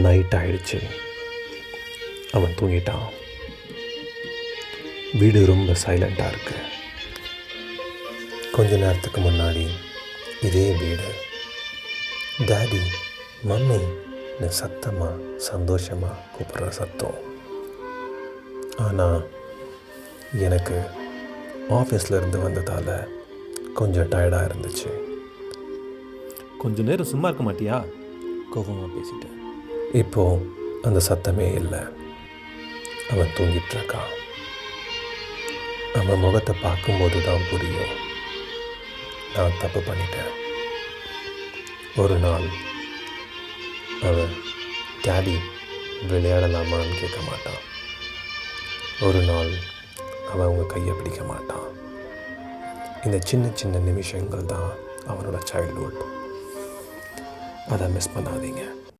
Night ஆயிடுச்சு. அவன் தூங்கிட்டான். வீடு ரொம்ப சைலண்ட்டாக இருக்கு. கொஞ்ச நேரத்துக்கு முன்னாடி இதே வீடு டாடி, மம்மி சத்தமாக சந்தோஷமாக கூப்பிட்ற சத்தம். ஆனால் எனக்கு ஆஃபீஸில் இருந்து வந்ததால் கொஞ்சம் டயர்டாக இருந்துச்சு. கொஞ்சம் நேரம் சும்மா இருக்க மாட்டியா? கோபமாக பேசிட்டேன். இப்போது அந்த சத்தமே இல்லை. அவன் தூங்கிட்டுருக்கான். அவன் முகத்தை பார்க்கும்போது தான் புரியும், நான் தப்பு பண்ணிட்டேன். ஒரு நாள் அவன் டாடி விளையாடலாமான்னு கேட்க மாட்டான். ஒரு நாள் அவன் அவங்க கையை பிடிக்க மாட்டான். இந்த சின்ன சின்ன நிமிஷங்கள் தான் அவனோட சைல்ட்ஹுட். அதை மிஸ் பண்ணாதீங்க.